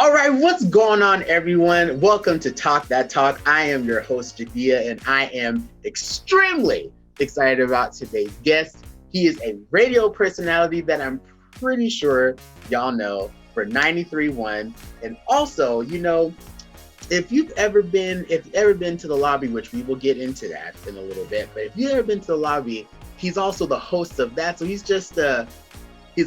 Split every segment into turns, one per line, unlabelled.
All right, what's going on, everyone? Welcome to Talk That Talk. I am your host, Jadia, and I am extremely excited about today's guest. He is a radio personality that I'm pretty sure y'all know for 93.1. And also, if you've ever been to the lobby, which we will get into that in a little bit, but if you've ever been to the lobby, he's also the host of that. So he's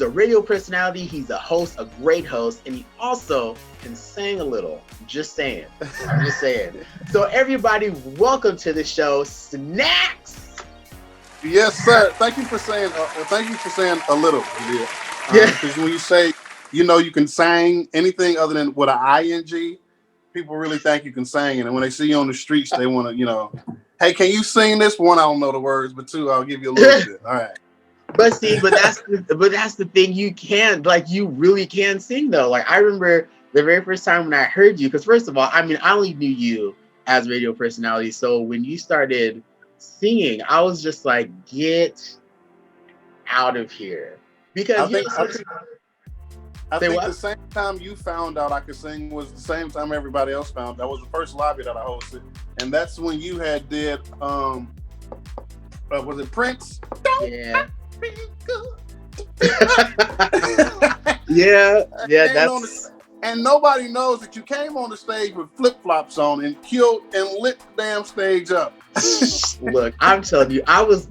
a radio personality, he's a host, a great host, and he also can sing a little. Just saying. I'm just saying. So everybody, welcome to the show, Snacks.
Yes, sir. Thank you for saying a little.
Yeah.
Because when you say, you can sing anything other than with an ing, people really think you can sing. And when they see you on the streets, they want to, hey, can you sing this? One, I don't know the words, but two, I'll give you a little bit. All right.
But that's the thing. You really can sing though. Like I remember the very first time when I heard you, because first of all, I mean, I only knew you as radio personality. So when you started singing, I was just like, get out of here.
I
Because
think I think I
say
think
what?
the same time you found out I could sing was the same time everybody else found. That was the first lobby that I hosted, and that's when you had did was it Prince?
Yeah.
Be good.
Yeah, yeah,
Came on
that's
the, and nobody knows that you came on the stage with flip flops on and killed and lit the damn stage up.
look, I'm telling you, I was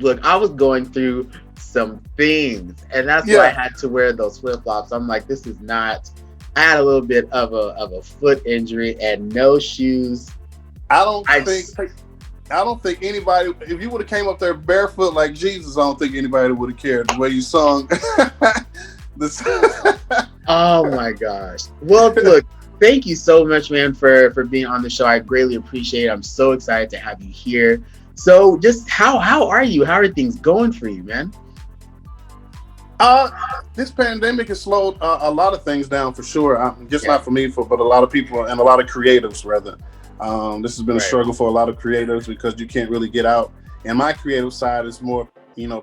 going through some things, and that's why I
Yeah,
had to wear those flip flops. I'm like, this is not. I had a little bit of a foot injury and no shoes.
I don't
I
think I don't think anybody. If you would have came up there barefoot like Jesus, I don't think anybody would have cared the way you sung. This,
oh my gosh. Well, look, thank you so much, man, for being on the show. I greatly appreciate it. I'm so excited to have you here. So, just how are you? How are things going for you, man?
uh, this pandemic has slowed a lot of things down for sure. Just
Yeah,
not for me, but a lot of people and a lot of creatives rather. This has been a
right.
struggle for a lot of creatives because you can't really get out. And my creative side is more,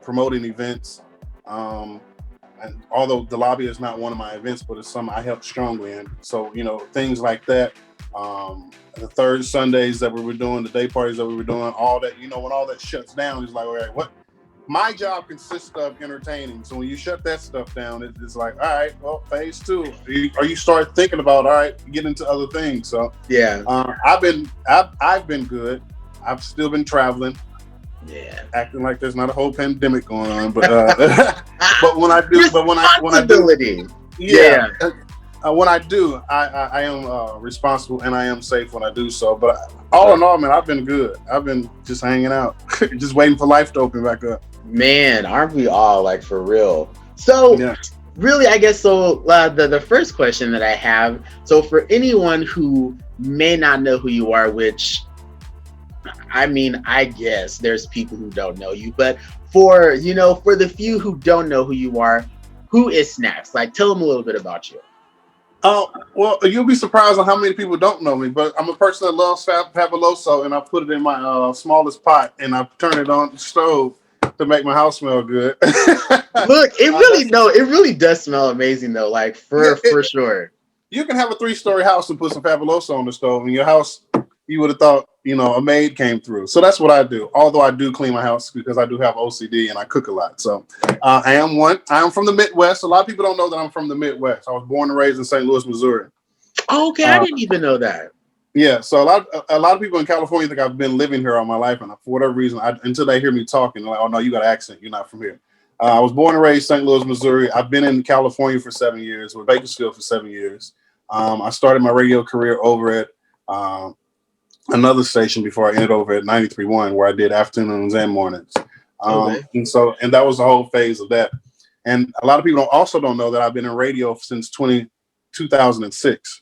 promoting events. Um, and although the lobby is not one of my events, but it's something I help strongly in. So, things like that. The third Sundays that we were doing, the day parties that we were doing, all that, when all that shuts down, it's like, all right, what? My job consists of entertaining. So when you shut that stuff down, it's like, all right, well, phase two. Or you start thinking about, all right, get into other things. So
Yeah,
I've been good. I've still been traveling,
yeah.
acting like there's not a whole pandemic going on. But but when I do,
Responsibility.
yeah.
Yeah.
When I do, I am responsible and I am safe when I do so. But all in all, man, I've been good. I've been just hanging out, just waiting for life to open back up.
Man, aren't we all like for real? So,
Yeah.
really, I guess so. The first question that I have, so for anyone who may not know who you are, which I mean, I guess there's people who don't know you, but for the few who don't know who you are, who is Snacks? Like, tell them a little bit about you.
Oh, well, you'll be surprised on how many people don't know me, but I'm a person that loves fabuloso, and I put it in my smallest pot, and I turn it on the stove to make my house smell good.
Look,
That's
it really does smell amazing though, like
yeah.
for sure.
You can have a 3-story house and put some fabuloso on the stove, and your house, you would have thought, a maid came through. So that's what I do. Although I do clean my house because I do have OCD and I cook a lot. So I am one. I am from the Midwest. A lot of people don't know that I'm from the Midwest. I was born and raised in St. Louis, Missouri.
Oh, okay, I
Uh,
didn't even know that.
yeah, so a lot of people in California think I've been living here all my life, and for whatever reason, until they hear me talking, they're like, "Oh no, you got an accent. You're not from here." I was born and raised St. Louis, Missouri. I've been in California for 7 years, with Bakersfield for 7 years. I started my radio career over at another station before I ended over at 93.1, where I did afternoons and mornings.
Okay.
And that was the whole phase of that. And a lot of people also don't know that I've been in radio since 2006.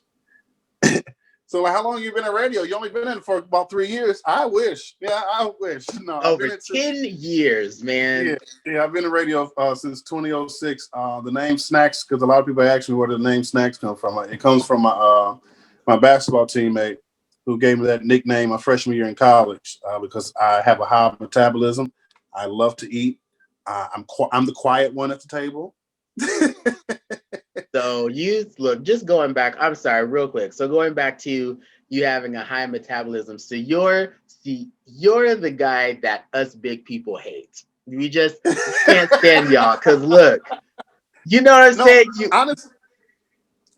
So like, how long you been in radio? You only been in it for about 3 years. I wish. Yeah, I wish. No, I've
Over
been in since.
10 years,
Yeah,
man.
yeah. I've been in radio since 2006. The name Snacks, because a lot of people ask me where the name Snacks come from. It comes from my basketball teammate who gave me that nickname my freshman year in college because I have a high metabolism. I love to eat. I'm the quiet one at the table.
So you look, just going back, I'm sorry, real quick. So going back to you having a high metabolism. So you're the guy that us big people hate. We can't stand y'all. Cause look, you know what I'm
No,
saying? You
honestly,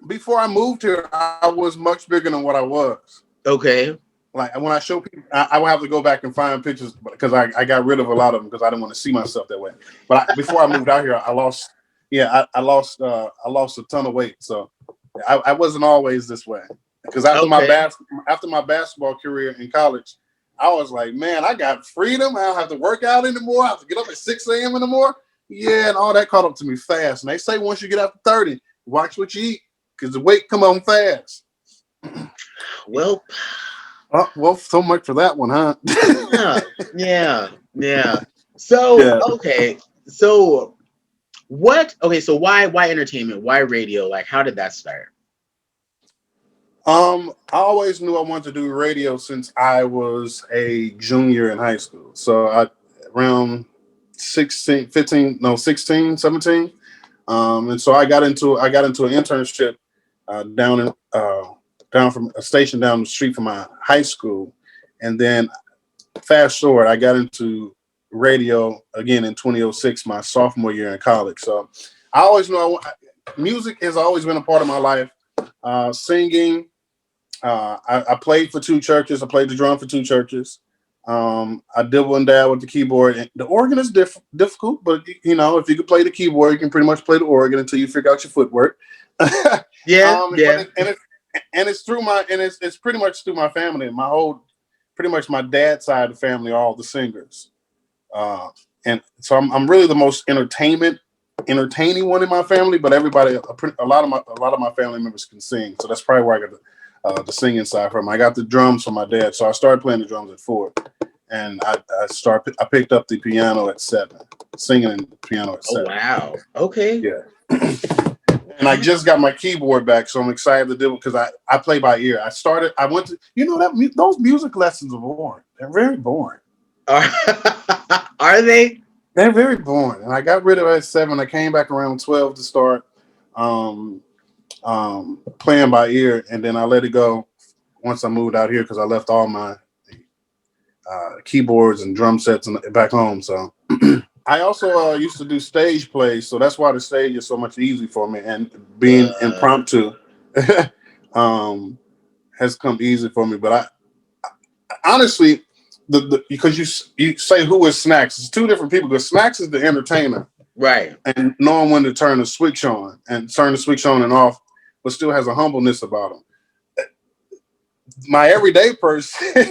before I moved here, I was much bigger than what I was.
okay.
Like when I show people, I will have to go back and find pictures because I got rid of a lot of them because I didn't want to see myself that way. But before I moved out here, I lost, yeah, I lost a ton of weight. So I wasn't always this way because
Okay.
after my basketball career in college, I was like, man, I got freedom. I don't have to work out anymore. I have to get up at 6 a.m. in the morning. Yeah, and all that caught up to me fast. And they say once you get after 30, watch what you eat because the weight come on fast.
Well,
Oh, well, so much for that one, huh?
yeah, yeah, yeah. So,
Yeah.
okay. So so why entertainment? Why radio? Like how did that start?
I always knew I wanted to do radio since I was a junior in high school. So I around 16, 15, no, 16, 17. And so I got into an internship down in down from a station down the street from my high school. And then fast forward, I got into radio again in 2006, my sophomore year in college. So I always knew music has always been a part of my life. Singing, I played for two churches. I played the drum for two churches. I dibble and dab with the keyboard. And the organ is difficult, but you know, if you can play the keyboard, you can pretty much play the organ until you figure out your footwork.
Yeah, yeah.
And it's through it's pretty much through my family. My whole pretty much my dad's side of the family are all the singers. And so I'm really the most entertaining one in my family, but everybody a lot of my family members can sing. So that's probably where I got the singing side from. I got the drums from my dad, so I started playing the drums at 4, and I picked up the piano at 7, singing and piano at
Oh
7.
wow. Okay.
Yeah, and I just got my keyboard back, so I'm excited to do it because I play by ear. I went to those music lessons are boring. They're very boring.
Are, are they?
They're very boring, and I got rid of it at 7. I came back around 12 to start. Um, Playing by ear, and then I let it go once I moved out here because I left all my keyboards and drum sets back home. So I also used to do stage plays, so that's why the stage is so much easy for me, and being
Uh,
impromptu um, has come easy for me. But I honestly, because you say who is Snacks, it's two different people. Because Snacks is the entertainer
right.
and knowing when to turn the switch on and off, but still has a humbleness about him. My everyday person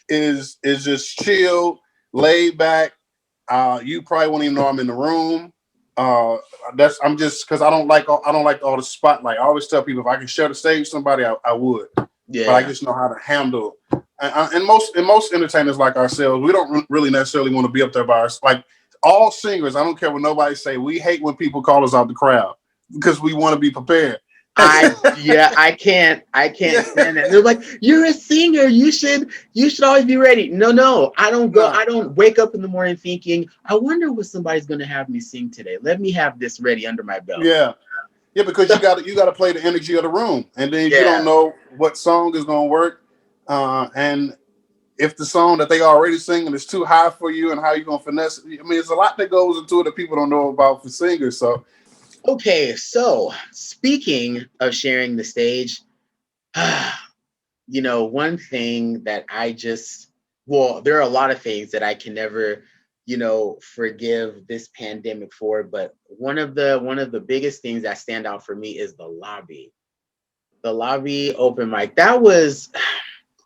is just chill, laid back. You probably won't even know I'm in the room. I'm just because I don't like all the spotlight. I always tell people if I can share the stage with somebody, I would. But I
Yeah.
just know how to handle. And most entertainers like ourselves, we don't really necessarily want to be up there by us. Like all singers, I don't care what nobody say. We hate when people call us out the crowd because we want to be prepared.
I can't
Yeah,
stand that. They're like, you're a singer. You should always be ready. No, no.
no,
I don't wake up in the morning thinking, I wonder what somebody's gonna have me sing today. Let me have this ready under my belt.
yeah, yeah, because you got to play the energy of the room, and then you
Yeah.
don't know what song is going to work, and if the song that they already singing is too high for you, and how you going to finesse it. I mean, there's a lot that goes into it that people don't know about for singers. So
Okay, so speaking of sharing the stage, one thing that there are a lot of things that I can never, forgive this pandemic for, but one of the biggest things that stand out for me is the lobby. The lobby open mic. That was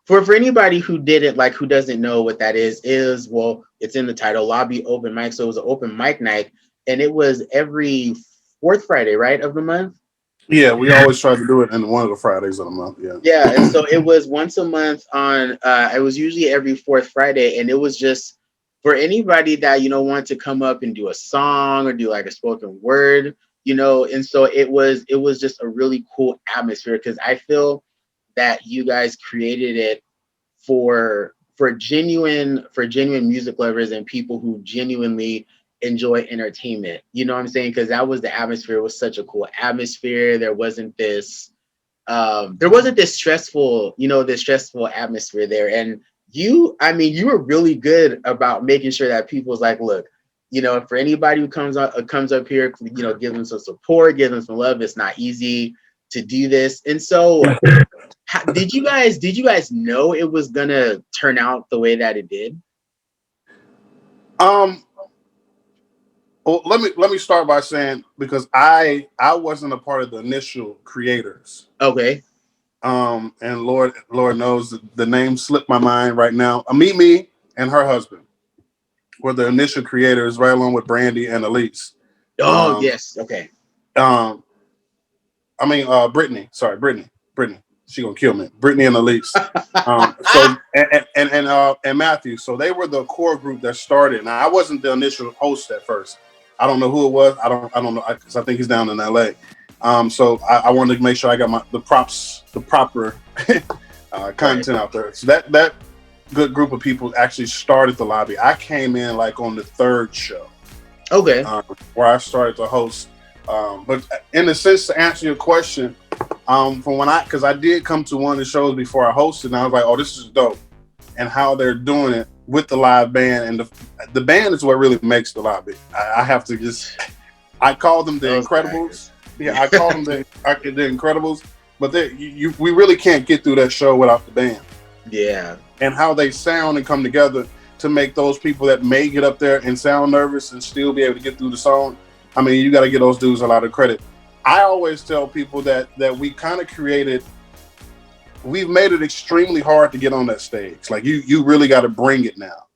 for anybody who doesn't know what that is well, it's in the title, lobby open mic. So it was an open mic night, and it was every fourth Friday, right, of the month.
yeah, we always try to do it in one of the Fridays of the month. Yeah,
Yeah, and so it was once a month on it was usually every fourth Friday, and it was just for anybody that wanted to come up and do a song or do like a spoken word, and so it was just a really cool atmosphere because I feel that you guys created it for genuine music lovers and people who genuinely enjoy entertainment. You know what I'm saying? Because that was the atmosphere. It was such a cool atmosphere. There wasn't this stressful, this stressful atmosphere there. And you were really good about making sure that people's like, look, for anybody who comes up here, give them some support, give them some love. It's not easy to do this. And so did you guys know it was gonna turn out the way that it did?
Well, let me start by saying, because I wasn't a part of the initial creators.
Okay.
And Lord knows the name slipped my mind right now. Mimi and her husband were the initial creators, right along with Brandy and Elise.
Oh, yes. Okay.
Brittany. Sorry, Brittany. She gonna kill me. Brittany and Elise. And Matthew. So they were the core group that started. Now I wasn't the initial host at first. I don't know who it was. I don't know, because I think he's down in LA. So I wanted to make sure I got the proper content out there. So that good group of people actually started the lobby. I came in like on the third show.
Okay.
Where I started to host. But in a sense, to answer your question, because I did come to one of the shows before I hosted, and I was like, oh, this is dope. And how they're doing it with the live band, and the band is what really makes the lobby. I have to I call them the Incredibles. Yeah, I call them the Incredibles. But we really can't get through that show without the band.
Yeah.
And how they sound and come together to make those people that may get up there and sound nervous and still be able to get through the song. I mean, you got to give those dudes a lot of credit. I always tell people that we kind of we've made it extremely hard to get on that stage. Like you really got to bring it now.